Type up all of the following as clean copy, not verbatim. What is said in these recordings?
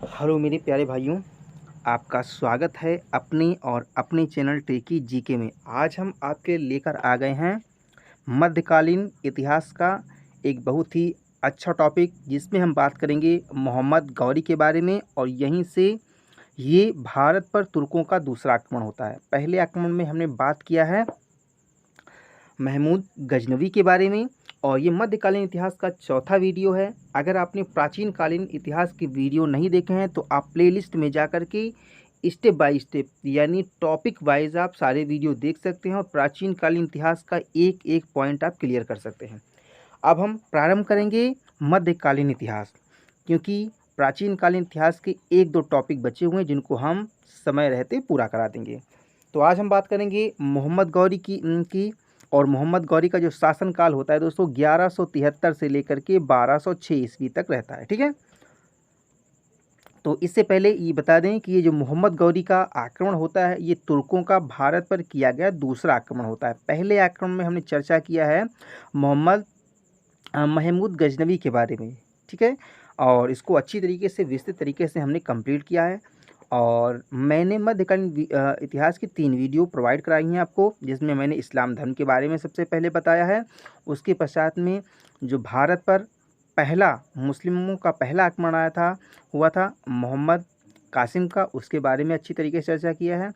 Hello मेरे प्यारे भाइयों, आपका स्वागत है अपने चैनल टेकी जीके में। आज हम आपके लेकर आ गए हैं मध्यकालीन इतिहास का एक बहुत ही अच्छा टॉपिक, जिसमें हम बात करेंगे मोहम्मद गौरी के बारे में। और यहीं से ये भारत पर तुर्कों का दूसरा आक्रमण होता है। पहले आक्रमण में हमने बात किया है महमूद गजनवी के बारे में, और ये मध्यकालीन इतिहास का चौथा वीडियो है। अगर आपने प्राचीन कालीन इतिहास के वीडियो नहीं देखे हैं तो आप प्लेलिस्ट में जा कर के स्टेप बाय स्टेप यानी टॉपिक वाइज आप सारे वीडियो देख सकते हैं और प्राचीन कालीन इतिहास का एक एक पॉइंट आप क्लियर कर सकते हैं। अब हम प्रारंभ करेंगे मध्यकालीन इतिहास, क्योंकि प्राचीन कालीन इतिहास के एक दो टॉपिक बचे हुए हैं जिनको हम समय रहते पूरा करा देंगे। तो आज हम बात करेंगे मोहम्मद गौरी की। और मोहम्मद गौरी का जो शासनकाल होता है दोस्तों 1173 से लेकर के 1206 ईस्वी तक रहता है। ठीक है, तो इससे पहले ये बता दें कि ये जो मोहम्मद गौरी का आक्रमण होता है ये तुर्कों का भारत पर किया गया दूसरा आक्रमण होता है। पहले आक्रमण में हमने चर्चा किया है महमूद गजनवी के बारे में। ठीक है, और इसको अच्छी तरीके से विस्तृत तरीके से हमने कंप्लीट किया है। और मैंने मध्यकालीन इतिहास की 3 वीडियो प्रोवाइड कराई हैं आपको, जिसमें मैंने इस्लाम धर्म के बारे में सबसे पहले बताया है। उसके पश्चात में जो भारत पर पहला मुस्लिमों का पहला आक्रमण हुआ था मोहम्मद कासिम का, उसके बारे में अच्छी तरीके से चर्चा किया है।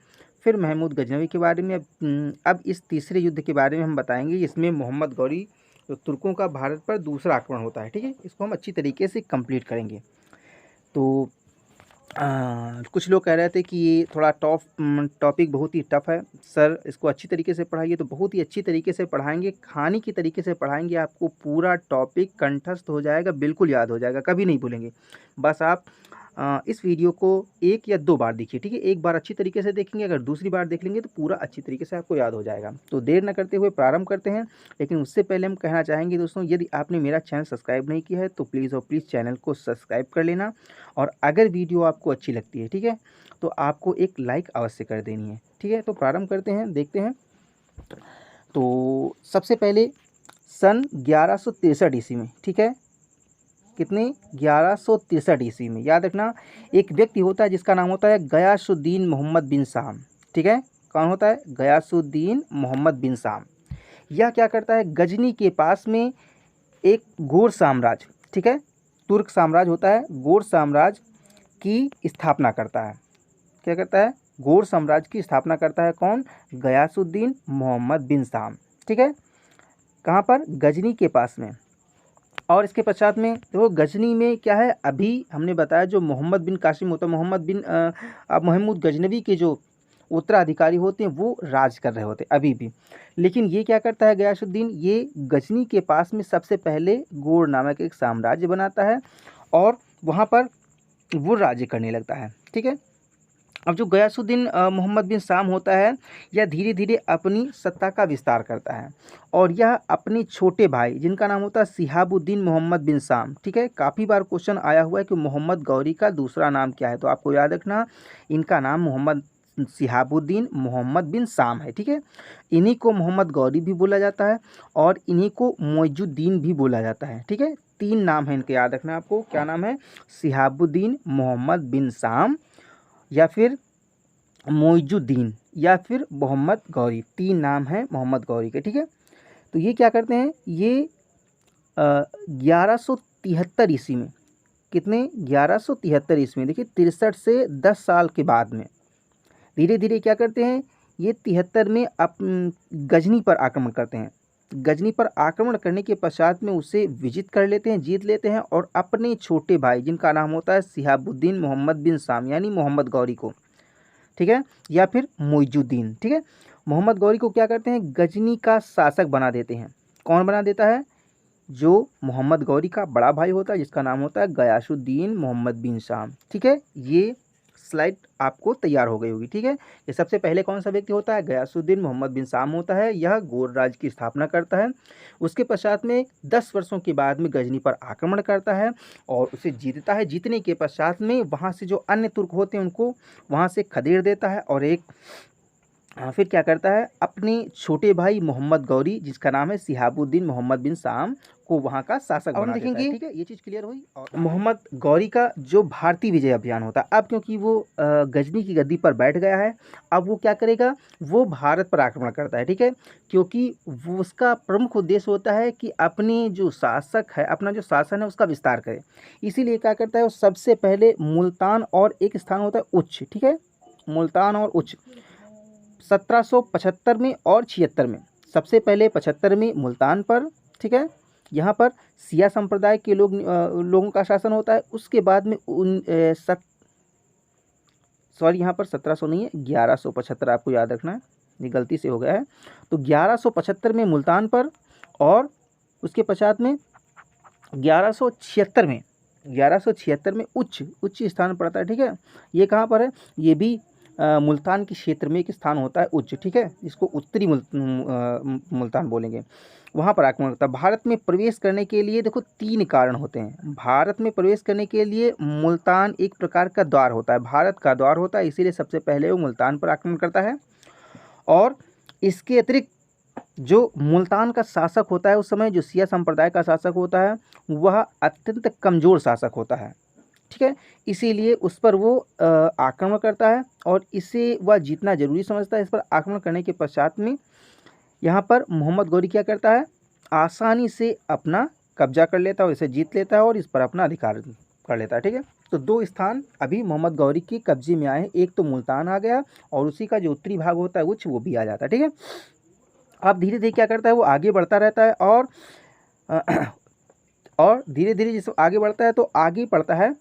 फिर महमूद गजनवी के बारे में। अब इस तीसरे युद्ध के बारे में हम बताएंगे, इसमें मोहम्मद गौरी जो तुर्कों का भारत पर दूसरा आक्रमण होता है। ठीक है, इसको हम अच्छी तरीके से कंप्लीट करेंगे। तो कुछ लोग कह रहे थे कि ये थोड़ा टॉपिक बहुत ही टफ है सर, इसको अच्छी तरीके से पढ़ाइए। तो बहुत ही अच्छी तरीके से पढ़ाएंगे, कहानी की तरीके से पढ़ाएंगे, आपको पूरा टॉपिक कंठस्थ हो जाएगा, बिल्कुल याद हो जाएगा, कभी नहीं भूलेंगे। बस आप इस वीडियो को 1 या 2 बार देखिए। ठीक है, एक बार अच्छी तरीके से देखेंगे, अगर दूसरी बार देख लेंगे तो पूरा अच्छी तरीके से आपको याद हो जाएगा। तो देर न करते हुए प्रारंभ करते हैं। लेकिन उससे पहले हम कहना चाहेंगे दोस्तों, यदि आपने मेरा चैनल सब्सक्राइब नहीं किया है तो प्लीज़ और प्लीज़ चैनल को सब्सक्राइब कर लेना। और अगर वीडियो आपको अच्छी लगती है, ठीक है, तो आपको एक लाइक अवश्य कर देनी है। ठीक है, तो प्रारंभ करते हैं, देखते हैं। तो सबसे पहले सन 1163 ईस्वी में, ठीक है, कितने 1163 ईस्वी में, याद रखना, एक व्यक्ति होता है जिसका नाम होता है गयासुद्दीन मोहम्मद बिन शाम। ठीक है, कौन होता है? गयासुद्दीन मोहम्मद बिन शाम। यह क्या करता है, गजनी के पास में एक गोर साम्राज्य, ठीक है, तुर्क साम्राज्य होता है, गोर साम्राज्य की स्थापना करता है। क्या करता है? गोर साम्राज्य की स्थापना करता है। कौन? गयासुद्दीन मोहम्मद बिन शाम। ठीक है, कहाँ पर? गजनी के पास में। और इसके पश्चात में देखो गजनी में क्या है, अभी हमने बताया जो मोहम्मद बिन कासिम होता है, महमूद गजनवी के जो उत्तराधिकारी होते हैं वो राज कर रहे होते हैं अभी भी। लेकिन ये क्या करता है गयासुद्दीन, ये गजनी के पास में सबसे पहले गोर नामक एक साम्राज्य बनाता है और वहाँ पर वो राज्य करने लगता है। ठीक है, अब जो गयासुद्दीन मोहम्मद बिन शाम होता है, यह धीरे धीरे अपनी सत्ता का विस्तार करता है और यह अपने छोटे भाई जिनका नाम होता है सिहाबुद्दीन मोहम्मद बिन शाम। ठीक है, काफ़ी बार क्वेश्चन आया हुआ है कि मोहम्मद गौरी का दूसरा नाम क्या है, तो आपको याद रखना इनका नाम मोहम्मद सिहाबुद्दीन मोहम्मद बिन शाम है। ठीक है, इन्हीं को मोहम्मद गौरी भी बोला जाता है और इन्हीं को मोइजुद्दीन भी बोला जाता है। ठीक है, 3 नाम है इनके, याद रखना आपको। क्या नाम है? सिहाबुद्दीन मोहम्मद बिन शाम, या फिर मोइजुद्दीन, या फिर मोहम्मद गौरी। 3 नाम हैं मोहम्मद गौरी के। ठीक है, तो ये क्या करते हैं, ये 1173 ईस्वी में, कितने? 1173 ईस्वी में, देखिए 63 से 10 साल के बाद में धीरे धीरे क्या करते हैं, ये 73 में गजनी पर आक्रमण करते हैं। गजनी पर आक्रमण करने के पश्चात में उसे विजित कर लेते हैं, जीत लेते हैं और अपने छोटे भाई जिनका नाम होता है सिहाबुद्दीन मोहम्मद बिन शाम यानी मोहम्मद गौरी को, ठीक है, या फिर मोइजुद्दीन, ठीक है, मोहम्मद गौरी को क्या करते हैं, गजनी का शासक बना देते हैं। कौन बना देता है? जो मोहम्मद गौरी का बड़ा भाई होता है जिसका नाम होता है गयासुद्दीन मोहम्मद बिन शाम। ठीक है, ये स्लाइड आपको तैयार हो गई होगी। ठीक है, ये सबसे पहले कौन सा व्यक्ति होता है? गयासुद्दीन मोहम्मद बिन शाम होता है, यह गोर राज्य की स्थापना करता है। उसके पश्चात में 10 वर्षों के बाद में गजनी पर आक्रमण करता है और उसे जीतता है। जीतने के पश्चात में वहाँ से जो अन्य तुर्क होते हैं उनको वहाँ से खदेड़ देता है और एक फिर क्या करता है, अपने छोटे भाई मोहम्मद गौरी, जिसका नाम है शिहाबुद्दीन मोहम्मद बिन साम, को वहाँ का शासक बना देता है। देखेंगे, ठीक है, ये चीज़ क्लियर हुई। और मोहम्मद गौरी का जो भारतीय विजय अभियान होता है, अब क्योंकि वो गजनी की गद्दी पर बैठ गया है, अब वो क्या करेगा, वो भारत पर आक्रमण करता है, ठीक है, क्योंकि वो उसका प्रमुख उद्देश्य होता है कि अपने जो शासक है, अपना जो शासन है उसका विस्तार करे। इसीलिए क्या करता है, वो सबसे पहले मुल्तान और एक स्थान होता है उच्च, ठीक है, मुल्तान और उच्च 1775 में और 76 में, सबसे पहले 75 में मुल्तान पर, ठीक है, यहाँ पर सिया संप्रदाय के लोगों का शासन होता है। उसके बाद में सॉरी, यहाँ पर 1700 नहीं है, 1175 आपको याद रखना है, ये गलती से हो गया है। तो 1175 में मुल्तान पर, और उसके पश्चात में 1176 में उच्च स्थान पड़ता है, ठीक है। ये कहाँ पर है, ये भी मुल्तान के क्षेत्र में एक स्थान होता है उच्च, ठीक है, इसको उत्तरी मुल्तान बोलेंगे। वहाँ पर आक्रमण होता है। भारत में प्रवेश करने के लिए देखो 3 कारण होते हैं। भारत में प्रवेश करने के लिए मुल्तान एक प्रकार का द्वार होता है, भारत का द्वार होता है, इसीलिए सबसे पहले वो मुल्तान पर आक्रमण करता है। और इसके अतिरिक्त जो मुल्तान का शासक होता है उस समय, जो सिया संप्रदाय का शासक होता है, वह अत्यंत कमज़ोर शासक होता है, ठीक है, इसीलिए उस पर वो आक्रमण करता है और इसे वह जीतना जरूरी समझता है। इस पर आक्रमण करने के पश्चात में यहाँ पर मोहम्मद गौरी क्या करता है, आसानी से अपना कब्जा कर लेता है और इसे जीत लेता है और इस पर अपना अधिकार कर लेता है, ठीक है। तो 2 स्थान अभी मोहम्मद गौरी के कब्जे में आए हैं, एक तो मुल्तान आ गया और उसी का जो उत्तरी भाग होता है उच्च, वो भी आ जाता है, ठीक है। अब धीरे धीरे क्या करता है, वो आगे बढ़ता रहता है और धीरे धीरे जैसे आगे बढ़ता है तो आगे पड़ता है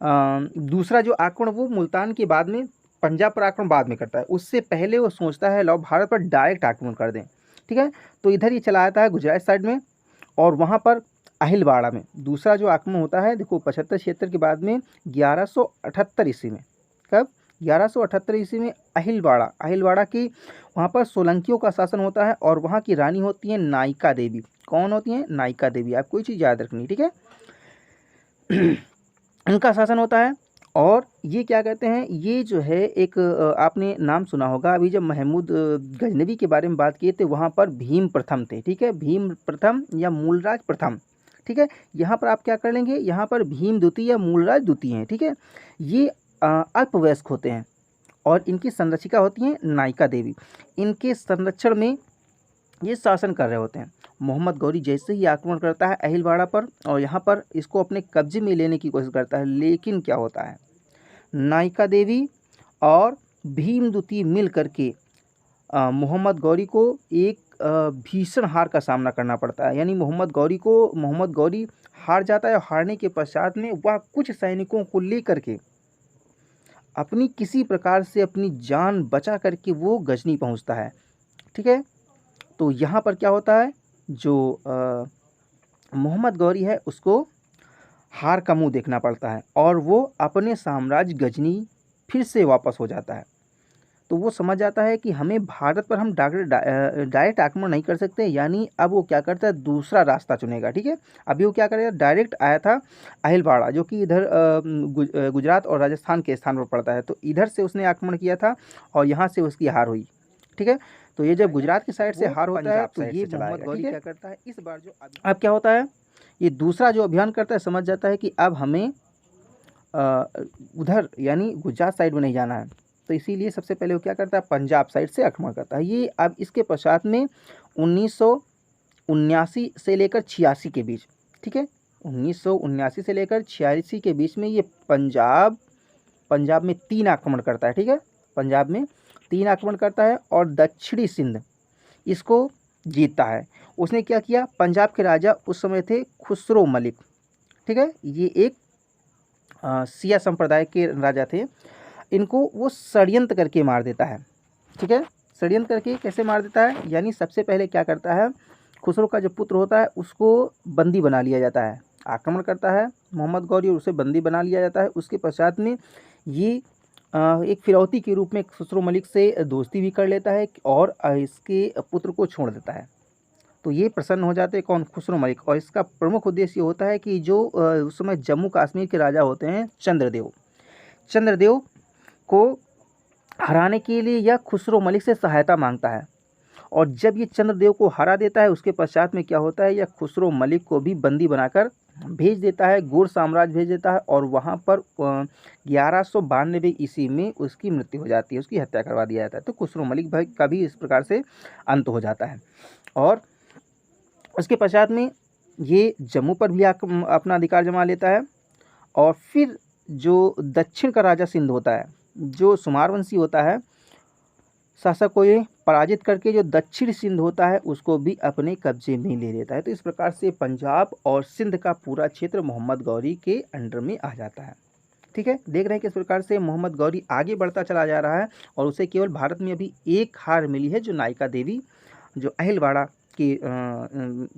दूसरा जो आक्रमण, वो मुल्तान के बाद में पंजाब पर आक्रमण बाद में करता है। उससे पहले वो सोचता है लो भारत पर डायरेक्ट आक्रमण कर दें, ठीक है। तो इधर ये चला आता है गुजरात साइड में, और वहाँ पर अहिलवाड़ा में दूसरा जो आक्रमण होता है, देखो 75-76 के बाद में 1178 ईस्वी में, कब, 1178 ईस्वी में अहिलवाड़ा की वहाँ पर सोलंकियों का शासन होता है और वहाँ की रानी होती है नायिका देवी। कौन होती हैं, नायिका देवी। आप कोई चीज़ याद रखनी, ठीक है। इनका शासन होता है। और ये क्या कहते हैं, ये जो है एक आपने नाम सुना होगा, अभी जब महमूद गजनवी के बारे में बात किए थे, वहाँ पर भीम प्रथम थे, ठीक है, भीम प्रथम या मूलराज प्रथम, ठीक है। यहाँ पर आप क्या कर लेंगे, यहाँ पर भीम द्वितीय या मूलराज द्वितीय हैं, ठीक है। ये अल्पवयस्क होते हैं और इनकी संरक्षिका होती हैं नायिका देवी। इनके संरक्षण में ये शासन कर रहे होते हैं। मोहम्मद गौरी जैसे ही आक्रमण करता है अहिलवाड़ा पर और यहाँ पर इसको अपने कब्जे में लेने की कोशिश करता है, लेकिन क्या होता है, नायिका देवी और भीम द्वितीय मिल करके मोहम्मद गौरी को एक भीषण हार का सामना करना पड़ता है। यानी मोहम्मद गौरी हार जाता है और हारने के पश्चात में वह कुछ सैनिकों को लेकर के अपनी किसी प्रकार से अपनी जान बचा करके वो गजनी पहुंचता है, ठीक है। तो यहाँ पर क्या होता है, जो मोहम्मद गौरी है उसको हार का मुंह देखना पड़ता है और वो अपने साम्राज्य गजनी फिर से वापस हो जाता है। तो वो समझ जाता है कि हमें भारत पर हम डायरेक्ट आक्रमण नहीं कर सकते, यानी अब वो क्या करता है, दूसरा रास्ता चुनेगा, ठीक है। अभी वो क्या करेगा, डायरेक्ट आया था अहिलवाड़ा, जो कि इधर गुजरात और राजस्थान के स्थान पर पड़ता है, तो इधर से उसने आक्रमण किया था और यहाँ से उसकी हार हुई, ठीक है। तो ये जब गुजरात की साइड से हार होता है तो ये मोहम्मद गौरी क्या करता है, इस बार जो अब क्या होता है, ये दूसरा जो अभियान करता है, समझ जाता है कि अब हमें उधर यानी गुजरात साइड में नहीं जाना है, तो इसीलिए सबसे पहले वो क्या करता है, पंजाब साइड से आक्रमण करता है। ये अब इसके पश्चात में 1979 से लेकर 86 के बीच, ठीक है, 1979 से लेकर 86 के बीच में ये पंजाब में 3 आक्रमण करता है, ठीक है, पंजाब में 3 आक्रमण करता है और दक्षिणी सिंध इसको जीतता है। उसने क्या किया, पंजाब के राजा उस समय थे खुसरो मलिक, ठीक है, ये एक सिया संप्रदाय के राजा थे। इनको वो षड्यंत्र करके मार देता है, ठीक है, षड्यंत्र करके कैसे मार देता है, यानी सबसे पहले क्या करता है, खुसरो का जो पुत्र होता है उसको बंदी बना लिया जाता है। आक्रमण करता है मोहम्मद गौरी और उसे बंदी बना लिया जाता है। उसके पश्चात में ये एक फिरौती के रूप में खुसरो मलिक से दोस्ती भी कर लेता है और इसके पुत्र को छोड़ देता है। तो ये प्रसन्न हो जाते हैं कौन, खुसरो मलिक। और इसका प्रमुख उद्देश्य ये होता है कि जो उस समय जम्मू कश्मीर के राजा होते हैं चंद्रदेव को हराने के लिए यह खुसरो मलिक से सहायता मांगता है। और जब ये चंद्रदेव को हरा देता है उसके पश्चात में क्या होता है, यह खुसरो मलिक को भी बंदी बनाकर भेज देता है, गौड़ साम्राज्य भेज देता है। और वहाँ पर 1192 ईस्वी में उसकी मृत्यु हो जाती है, उसकी हत्या करवा दिया जाता है। तो खुसरो मलिक भाई का भी इस प्रकार से अंत हो जाता है। और उसके पश्चात में ये जम्मू पर भी अपना अधिकार जमा लेता है। और फिर जो दक्षिण का राजा सिंध होता है, जो सुमारवंशी होता है, शासक को ये पराजित करके जो दक्षिण सिंध होता है उसको भी अपने कब्जे में ले लेता है। तो इस प्रकार से पंजाब और सिंध का पूरा क्षेत्र मोहम्मद गौरी के अंडर में आ जाता है। ठीक है, देख रहे हैं किस प्रकार से मोहम्मद गौरी आगे बढ़ता चला जा रहा है। और उसे केवल भारत में अभी एक हार मिली है, जो नायिका देवी, जो अहिलवाड़ा के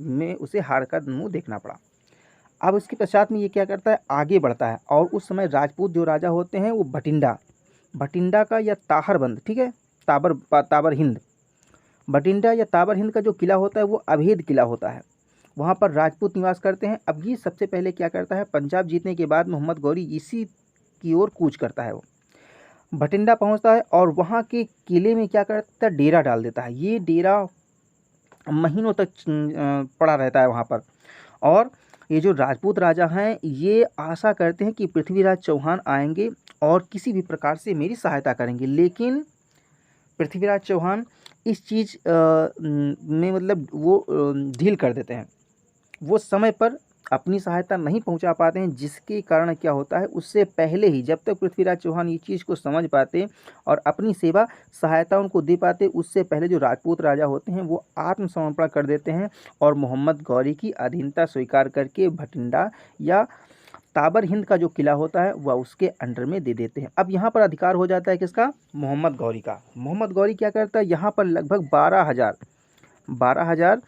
में उसे हार का मुँह देखना पड़ा। अब उसके पश्चात में ये क्या करता है, आगे बढ़ता है। और उस समय राजपूत जो राजा होते हैं वो भटिंडा का या ताहरबंद, ठीक है, ताबर हिंद, भटिंडा या ताबर हिंद का जो किला होता है वो अभेद किला होता है, वहाँ पर राजपूत निवास करते हैं। अब ये सबसे पहले क्या करता है, पंजाब जीतने के बाद मोहम्मद गौरी इसी की ओर कूच करता है। वो भटिंडा पहुँचता है और वहाँ के किले में क्या करता है, डेरा डाल देता है। ये डेरा महीनों तक पड़ा रहता है वहाँ पर। और ये जो राजपूत राजा हैं ये आशा करते हैं कि पृथ्वीराज चौहान आएंगे और किसी भी प्रकार से मेरी सहायता करेंगे। लेकिन पृथ्वीराज चौहान इस चीज़ में मतलब वो ढील कर देते हैं, वो समय पर अपनी सहायता नहीं पहुंचा पाते हैं। जिसके कारण क्या होता है, उससे पहले ही जब तक पृथ्वीराज चौहान ये चीज़ को समझ पाते और अपनी सेवा सहायता उनको दे पाते, उससे पहले जो राजपूत राजा होते हैं वो आत्मसमर्पण कर देते हैं और मोहम्मद गौरी की अधीनता स्वीकार करके भटिंडा या ताबर हिंद का जो किला होता है वह उसके अंडर में दे देते हैं। अब यहाँ पर अधिकार हो जाता है किसका, मोहम्मद गौरी का। मोहम्मद गौरी क्या करता है, यहाँ पर लगभग 12,000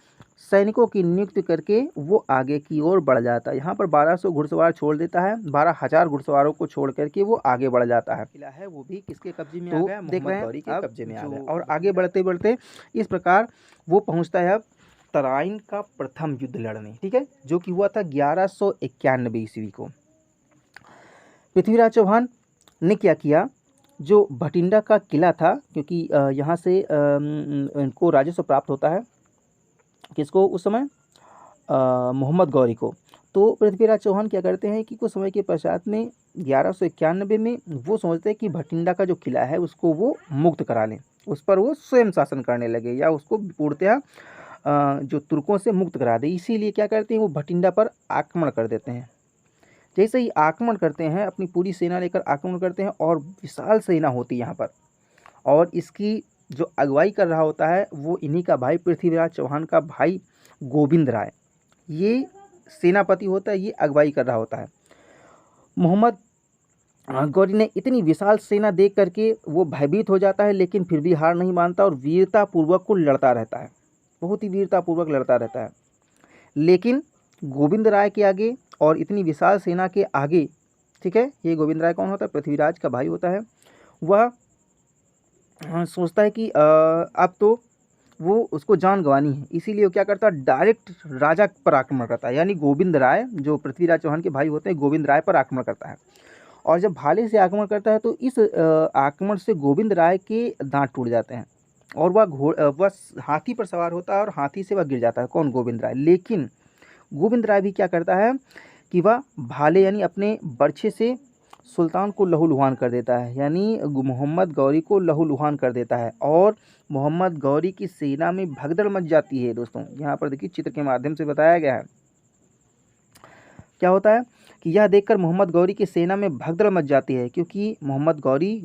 सैनिकों की नियुक्ति करके वो आगे की ओर बढ़ जाता है। यहाँ पर 1200 घुड़सवार छोड़ देता है, 12,000 घुड़सवारों को छोड़ करके वो आगे बढ़ जाता है। किला है वो भी किसके कब्जे में आ गया, मोहम्मद गौरी के कब्जे में आ गया। और आगे बढ़ते बढ़ते इस प्रकार वो पहुँचता है अब तराइन का प्रथम युद्ध लड़ने, ठीक है, जो कि हुआ था 1191 ईस्वी को। पृथ्वीराज चौहान ने क्या किया, जो भटिंडा का किला था, क्योंकि यहाँ से इनको राजस्व प्राप्त होता है, किसको उस समय, मोहम्मद गौरी को। तो पृथ्वीराज चौहान क्या करते हैं कि कुछ समय के पश्चात में 1191 में वो सोचते हैं कि भटिंडा का जो किला है उसको वो मुक्त करा लें, उस पर वो स्वयं शासन करने लगे या उसको पूर्णतः जो तुर्कों से मुक्त करा दे। इसीलिए क्या करते हैं, वो भटिंडा पर आक्रमण कर देते हैं। जैसे ही आक्रमण करते हैं, अपनी पूरी सेना लेकर आक्रमण करते हैं और विशाल सेना होती है यहाँ पर। और इसकी जो अगुवाई कर रहा होता है वो इन्हीं का भाई, पृथ्वीराज चौहान का भाई गोविंद राय, ये सेनापति होता है, ये अगुवाई कर रहा होता है। मोहम्मद गौरी ने इतनी विशाल सेना देख करके वो भयभीत हो जाता है, लेकिन फिर भी हार नहीं मानता और वीरतापूर्वक को लड़ता रहता है, बहुत ही वीरतापूर्वक लड़ता रहता है। लेकिन गोविंद राय के आगे और इतनी विशाल सेना के आगे, ठीक है, ये गोविंद राय कौन होता है, पृथ्वीराज का भाई होता है। वह सोचता है कि अब तो वो उसको जान गंवानी है, इसीलिए वो क्या करता है, डायरेक्ट राजा पर आक्रमण करता है। यानी गोविंद राय जो पृथ्वीराज चौहान के भाई होते हैं, गोविंद राय पर आक्रमण करता है। और जब भाले से आक्रमण करता है तो इस आक्रमण से गोविंद राय के दांत टूट जाते हैं और वह हाथी पर सवार होता है और हाथी से वह गिर जाता है, कौन, गोविंद राय। लेकिन गोविंद राय भी क्या करता है कि वह भाले यानी अपने बर्छे से सुल्तान को लहूलुहान कर देता है, यानी मोहम्मद गौरी को लहूलुहान कर देता है। और मोहम्मद गौरी की सेना में भगदड़ मच जाती है। दोस्तों यहाँ पर देखिए चित्र के माध्यम से बताया गया है, क्या होता है कि यह देखकर मोहम्मद गौरी की सेना में भगदड़ मच जाती है, क्योंकि मोहम्मद गौरी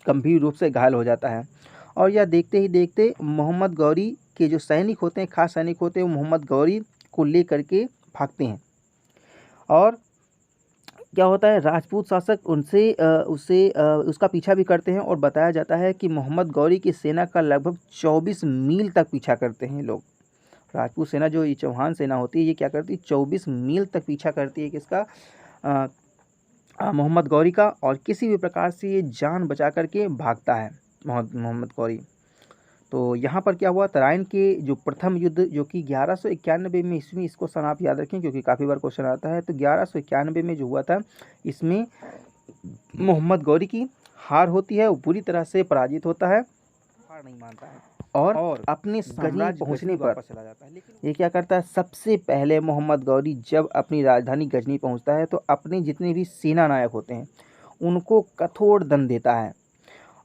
गंभीर रूप से घायल हो जाता है। और यह देखते ही देखते मोहम्मद गौरी के जो सैनिक होते हैं, खास सैनिक होते हैं, वो मोहम्मद गौरी को ले करके भागते हैं। और क्या होता है, राजपूत शासक उसका पीछा भी करते हैं और बताया जाता है कि मोहम्मद गौरी की सेना का लगभग 24 मील तक पीछा करते हैं लोग। राजपूत सेना जो ये चौहान सेना होती है ये क्या करती है, 24 मील तक पीछा करती है किसका, मोहम्मद गौरी का। और किसी भी प्रकार से ये जान बचा करके भागता है मोहम्मद गौरी। तो यहाँ पर क्या हुआ, तराइन के जो प्रथम युद्ध जो कि 1191 में ईस्वी, इसको सन आप याद रखें क्योंकि काफ़ी बार क्वेश्चन आता है। तो 1191 में जो हुआ था, इसमें मोहम्मद गौरी की हार होती है, वो पूरी तरह से पराजित होता है, हार नहीं मानता है और अपने गजनी पहुंचने पर चला जाता है। लेकिन ये क्या करता है, सबसे पहले मोहम्मद गौरी जब अपनी राजधानी गजनी पहुंचता है तो अपने जितने भी सेना नायक होते हैं उनको कठोर दंड देता है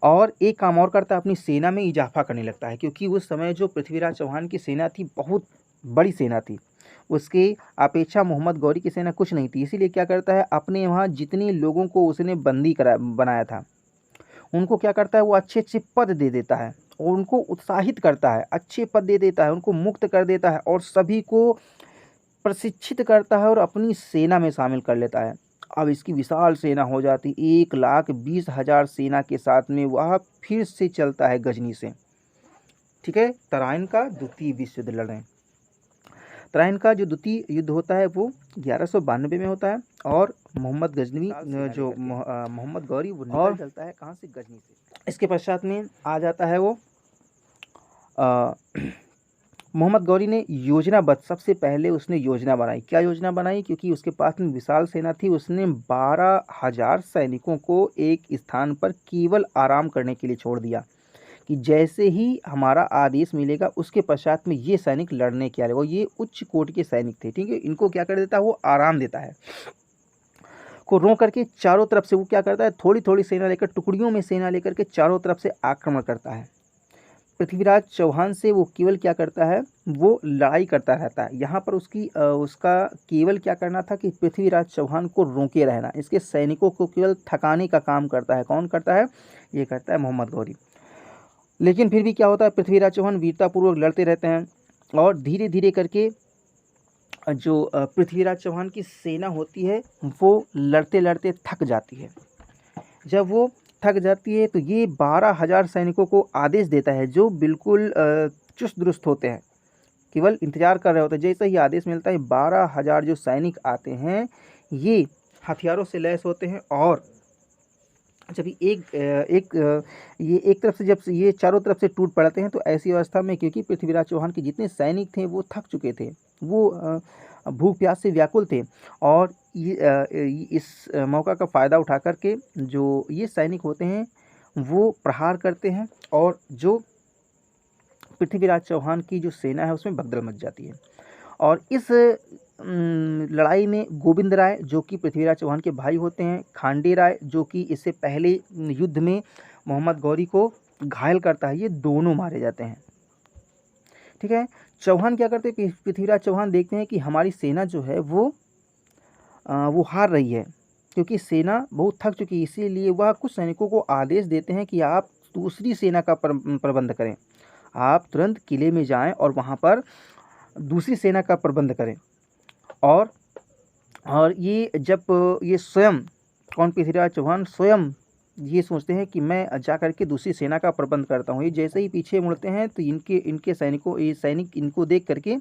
और एक काम और करता है, अपनी सेना में इजाफा करने लगता है, क्योंकि उस समय जो पृथ्वीराज चौहान की सेना थी बहुत बड़ी सेना थी, उसके अपेक्षा मोहम्मद गौरी की सेना कुछ नहीं थी। इसीलिए क्या करता है, अपने वहाँ जितने लोगों को उसने बंदी करा बनाया था उनको क्या करता है, वो अच्छे अच्छे पद दे देता है और उनको उत्साहित करता है, अच्छे पद दे देता है, उनको मुक्त कर देता है और सभी को प्रशिक्षित करता है और अपनी सेना में शामिल कर लेता है। अब इसकी विशाल सेना हो जाती, 1,20,000 सेना के साथ में वह फिर से चलता है गजनी से। ठीक है, तराइन का द्वितीय विश्व युद्ध लड़ रहे हैं। तराइन का जो द्वितीय युद्ध होता है वो 1192 में होता है और मोहम्मद गजनवी जो मोहम्मद गौरी वो निकल चलता है कहाँ से, गजनी से। इसके पश्चात में आ जाता है वो मोहम्मद गौरी ने योजनाबद्ध, सबसे पहले उसने योजना बनाई। क्या योजना बनाई, क्योंकि उसके पास में विशाल सेना थी, उसने 12,000 सैनिकों को एक स्थान पर केवल आराम करने के लिए छोड़ दिया कि जैसे ही हमारा आदेश मिलेगा उसके पश्चात में ये सैनिक लड़ने के लिए, और ये उच्च कोटि के सैनिक थे। ठीक है, इनको क्या कर देता है, वो आराम देता है, को रोक करके चारों तरफ से वो क्या करता है, थोड़ी थोड़ी सेना लेकर, टुकड़ियों में सेना लेकर के चारों तरफ से आक्रमण करता है। पृथ्वीराज चौहान से वो केवल क्या करता है, वो लड़ाई करता रहता है। यहाँ पर उसका केवल क्या करना था कि पृथ्वीराज चौहान को रोके रहना, इसके सैनिकों को केवल थकाने का काम करता है। कौन करता है, ये करता है मोहम्मद गौरी। लेकिन फिर भी क्या होता है, पृथ्वीराज चौहान वीरतापूर्वक लड़ते रहते हैं और धीरे धीरे करके जो पृथ्वीराज चौहान की सेना होती है वो लड़ते लड़ते थक जाती है। जब वो थक जाती है तो ये 12,000 सैनिकों को आदेश देता है, जो बिल्कुल चुस्त दुरुस्त होते हैं, केवल इंतजार कर रहे होते हैं। जैसे ही आदेश मिलता है 12,000 जो सैनिक आते हैं ये हथियारों से लैस होते हैं और जब ये एक तरफ से, जब ये चारों तरफ से टूट पड़ते हैं तो ऐसी अवस्था में, क्योंकि पृथ्वीराज चौहान के जितने सैनिक थे वो थक चुके थे, वो भूख प्यास से व्याकुल थे और इस मौका का फ़ायदा उठा करके जो ये सैनिक होते हैं वो प्रहार करते हैं और जो पृथ्वीराज चौहान की जो सेना है उसमें भगदड़ मच जाती है। और इस लड़ाई में गोविंद राय जो कि पृथ्वीराज चौहान के भाई होते हैं, खांडे राय जो कि इससे पहले युद्ध में मोहम्मद गौरी को घायल करता है, ये दोनों मारे जाते हैं। ठीक है, चौहान क्या करते हैं, पृथ्वीराज चौहान देखते हैं कि हमारी सेना जो है वो हार रही है, क्योंकि सेना बहुत थक चुकी है। इसीलिए वह कुछ सैनिकों को आदेश देते हैं कि आप दूसरी सेना का प्रबंध करें, आप तुरंत किले में जाएं और वहाँ पर दूसरी सेना का प्रबंध करें। और ये जब ये स्वयं, कौन, पृथ्वीराज चौहान स्वयं ये सोचते हैं कि मैं जा कर के दूसरी सेना का प्रबंध करता हूँ। ये जैसे ही पीछे मुड़ते हैं तो इनके सैनिक इनको देख करके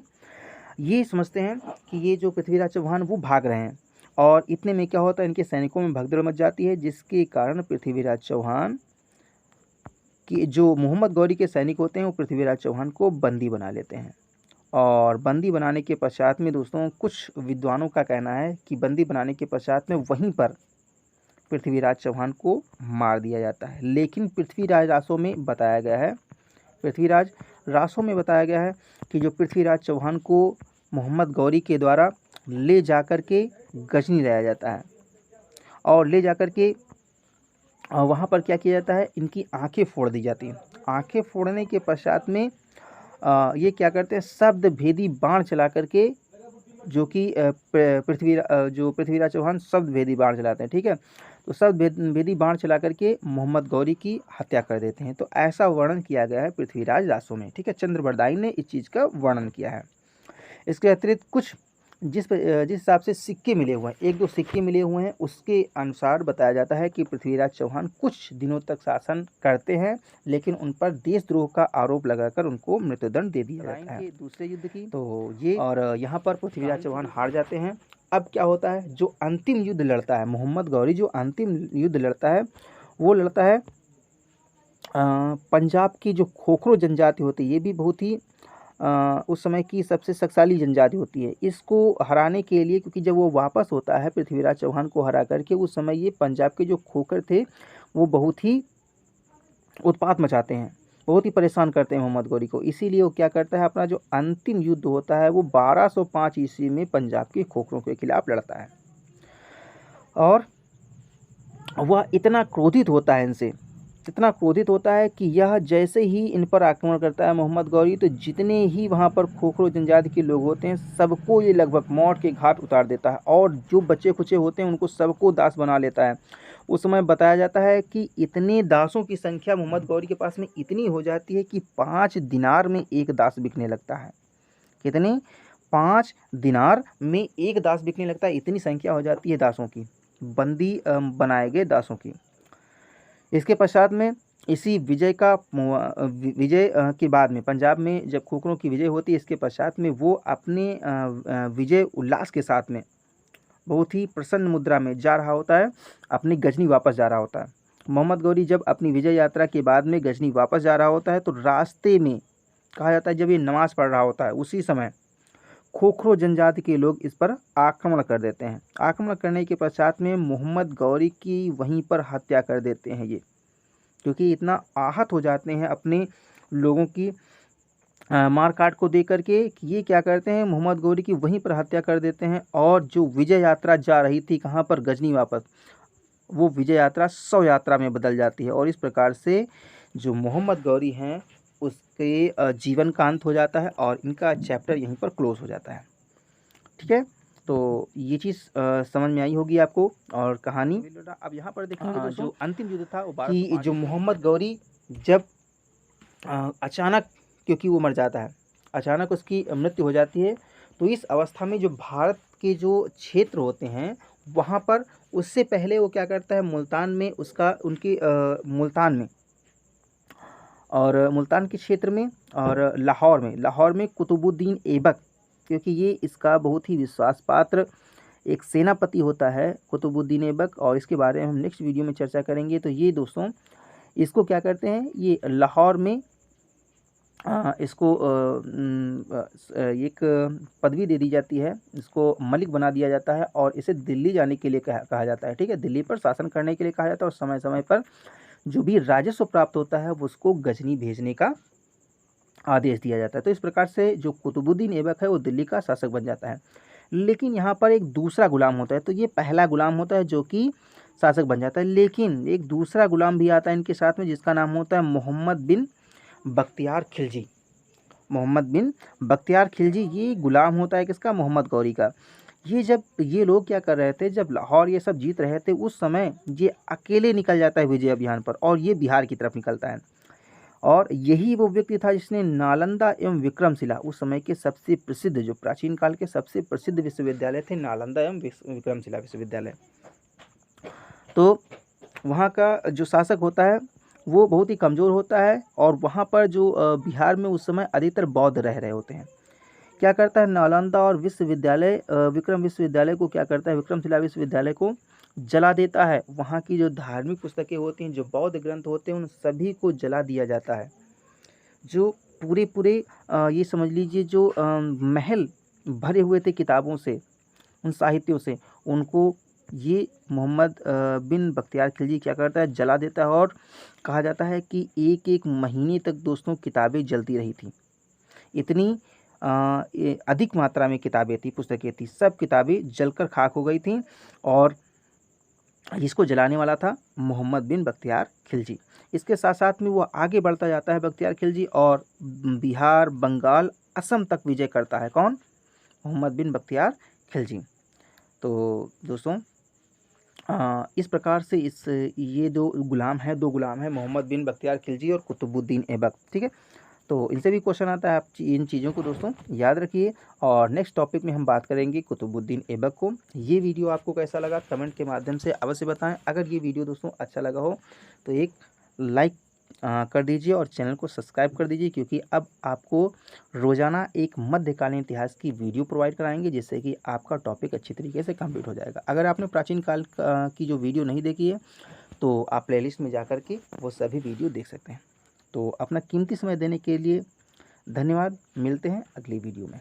ये समझते हैं कि ये जो पृथ्वीराज चौहान वो भाग रहे हैं, और इतने में क्या होता है, इनके सैनिकों में भगदड़ मच जाती है, जिसके कारण पृथ्वीराज चौहान कि जो मोहम्मद गौरी के सैनिक होते हैं वो पृथ्वीराज चौहान को बंदी बना लेते हैं। और बंदी बनाने के पश्चात में दोस्तों, कुछ विद्वानों का कहना है कि बंदी बनाने के पश्चात में वहीं पर पृथ्वीराज चौहान को मार दिया जाता है। लेकिन पृथ्वीराज रासों में बताया गया है कि जो पृथ्वीराज चौहान को मोहम्मद गौरी के द्वारा ले जाकर के गजनी लाया जाता है और ले जाकर के वहाँ पर क्या किया जाता है, इनकी आंखें फोड़ दी जाती हैं। आंखें फोड़ने के पश्चात में ये क्या करते हैं, शब्द भेदी बाण चला करके, जो कि पृथ्वीराज चौहान शब्द भेदी बाण चलाते हैं। ठीक है, तो शब्द भेदी बाण चला करके मोहम्मद गौरी की हत्या कर देते हैं। तो ऐसा वर्णन किया गया है पृथ्वीराज रासों में। ठीक है, चंद्रबरदाई ने इस चीज़ का वर्णन किया है। इसके अतिरिक्त कुछ जिस हिसाब से सिक्के मिले हुए हैं, 1-2 सिक्के मिले हुए हैं, उसके अनुसार बताया जाता है कि पृथ्वीराज चौहान कुछ दिनों तक शासन करते हैं, लेकिन उन पर देशद्रोह का आरोप लगाकर उनको मृत्युदंड दे दिया जाता है। दूसरे युद्ध की तो ये, और यहाँ पर पृथ्वीराज चौहान हार जाते हैं। अब क्या होता है, जो अंतिम युद्ध लड़ता है मोहम्मद गौरी, जो अंतिम युद्ध लड़ता है वो लड़ता है पंजाब की जो खोखरो जनजाति होती है, ये भी बहुत ही उस समय की सबसे शक्तिशाली जनजाति होती है। इसको हराने के लिए, क्योंकि जब वो वापस होता है पृथ्वीराज चौहान को हरा करके, उस समय ये पंजाब के जो खोखर थे वो बहुत ही उत्पात मचाते हैं, बहुत ही परेशान करते हैं मोहम्मद गौरी को। इसीलिए वो क्या करता है, अपना जो अंतिम युद्ध होता है वो 1205 ईस्वी में पंजाब के खोखरों के खिलाफ लड़ता है। और वह इतना क्रोधित होता है इनसे, इतना क्रोधित होता है कि यह जैसे ही इन पर आक्रमण करता है मोहम्मद गौरी, तो जितने ही वहाँ पर खोखरो जनजाति के लोग होते हैं सबको ये लगभग मौत के घाट उतार देता है। और जो बच्चे खुचे होते हैं उनको सबको दास बना लेता है। उस समय बताया जाता है कि इतने दासों की संख्या मोहम्मद गौरी के पास में इतनी हो जाती है कि 5 दिनार में एक दास बिकने लगता है। कितने? 5 दिनार में एक दास बिकने लगता है। इतनी संख्या हो जाती है दासों की, बंदी बनाए गए दासों की। इसके पश्चात में इसी विजय के बाद में पंजाब में जब खोखरों की विजय होती है, इसके पश्चात में वो अपने विजय उल्लास के साथ में बहुत ही प्रसन्न मुद्रा में जा रहा होता है, अपनी गजनी वापस जा रहा होता है। मोहम्मद गौरी जब अपनी विजय यात्रा के बाद में गजनी वापस जा रहा होता है, तो रास्ते में कहा जाता है जब ये नमाज़ पढ़ रहा होता है, उसी समय खोखरो जनजाति के लोग इस पर आक्रमण कर देते हैं। आक्रमण करने के पश्चात में मोहम्मद गौरी की वहीं पर हत्या कर देते हैं ये, क्योंकि इतना आहत हो जाते हैं अपने लोगों की मार काट को देख करके कि ये क्या करते हैं, मोहम्मद गौरी की वहीं पर हत्या कर देते हैं। और जो विजय यात्रा जा रही थी कहाँ पर, गजनी वापस, वो विजय यात्रा शव यात्रा में बदल जाती है। और इस प्रकार से जो मोहम्मद गौरी हैं उसके जीवन का अंत हो जाता है और इनका चैप्टर यहीं पर क्लोज हो जाता है। ठीक है, तो ये चीज़ समझ में आई होगी आपको। और कहानी अब यहाँ पर देखेंगे दोस्तों, जो अंतिम युद्ध था वो कि जो मोहम्मद गौरी जब अचानक, क्योंकि वो मर जाता है, अचानक उसकी मृत्यु हो जाती है, तो इस अवस्था में जो भारत के जो क्षेत्र होते हैं वहाँ पर, उससे पहले वो क्या करता है, मुल्तान में उसका उनकी मुल्तान में और मुल्तान के क्षेत्र में और लाहौर में कुतुबुद्दीन ऐबक, क्योंकि ये इसका बहुत ही विश्वास पात्र एक सेनापति होता है कुतुबुद्दीन ऐबक, और इसके बारे में हम नेक्स्ट वीडियो में चर्चा करेंगे। तो ये दोस्तों इसको क्या करते हैं, ये लाहौर में इसको एक पदवी दे दी जाती है, इसको मलिक बना दिया जाता है और इसे दिल्ली जाने के लिए कहा जाता है। ठीक है, दिल्ली पर शासन करने के लिए कहा जाता है और समय समय पर जो भी राजस्व प्राप्त होता है वो उसको गजनी भेजने का आदेश दिया जाता है। तो इस प्रकार से जो कुतुबुद्दीन ऐबक है वो दिल्ली का शासक बन जाता है। लेकिन यहाँ पर एक दूसरा गुलाम होता है, तो ये पहला गुलाम होता है जो कि शासक बन जाता है, लेकिन एक दूसरा गुलाम भी आता है इनके साथ में जिसका नाम होता है मोहम्मद बिन बख्तियार खिलजी। मोहम्मद बिन बख्तियार खिलजी ये गुलाम होता है किसका, मोहम्मद गौरी का। ये जब ये लोग क्या कर रहे थे, जब लाहौर ये सब जीत रहे थे, उस समय ये अकेले निकल जाता है विजय अभियान पर और ये बिहार की तरफ निकलता है। और यही वो व्यक्ति था जिसने नालंदा एवं विक्रमशिला, उस समय के सबसे प्रसिद्ध, जो प्राचीन काल के सबसे प्रसिद्ध विश्वविद्यालय थे, नालंदा एवं विक्रमशिला विश्वविद्यालय। तो वहाँ का जो शासक होता है वो बहुत ही कमज़ोर होता है और वहाँ पर जो बिहार में उस समय अधिकतर बौद्ध रह रहे होते हैं। क्या करता है, नालंदा और विश्वविद्यालय विक्रम विश्वविद्यालय को क्या करता है, विक्रमशिला विश्वविद्यालय को जला देता है। वहाँ की जो धार्मिक पुस्तकें होती हैं, जो बौद्ध ग्रंथ होते हैं, उन सभी को जला दिया जाता है। जो पूरे ये समझ लीजिए जो महल भरे हुए थे किताबों से, उन साहित्यों से, उनको ये मोहम्मद बिन बख्तियार खिलजी क्या करता है, जला देता है। और कहा जाता है कि एक एक महीने तक दोस्तों किताबें जलती रही थी। इतनी अधिक मात्रा में किताबें थी, पुस्तकें थी, सब किताबें जलकर खाक हो गई थीं। और इसको जलाने वाला था मोहम्मद बिन बख्तियार खिलजी। इसके साथ साथ में वो आगे बढ़ता जाता है बख्तियार खिलजी और बिहार, बंगाल, असम तक विजय करता है। कौन? मोहम्मद बिन बख्तियार खिलजी। तो दोस्तों इस प्रकार से ये दो गुलाम हैं मोहम्मद बिन बख्तियार खिलजी और कुतुबुद्दीन ऐबक। ठीक है, तो इनसे भी क्वेश्चन आता है, आप इन चीज़ों को दोस्तों याद रखिए। और नेक्स्ट टॉपिक में हम बात करेंगे कुतुबुद्दीन ऐबक को। ये वीडियो आपको कैसा लगा कमेंट के माध्यम से अवश्य बताएं। अगर ये वीडियो दोस्तों अच्छा लगा हो तो एक लाइक कर दीजिए और चैनल को सब्सक्राइब कर दीजिए, क्योंकि अब आपको रोज़ाना एक मध्यकालीन इतिहास की वीडियो प्रोवाइड कराएंगे जिससे कि आपका टॉपिक अच्छी तरीके से कंप्लीट हो जाएगा। अगर आपने प्राचीन काल की जो वीडियो नहीं देखी है तो आप प्लेलिस्ट में जा कर के वो सभी वीडियो देख सकते हैं। तो अपना कीमती समय देने के लिए धन्यवाद। मिलते हैं अगली वीडियो में।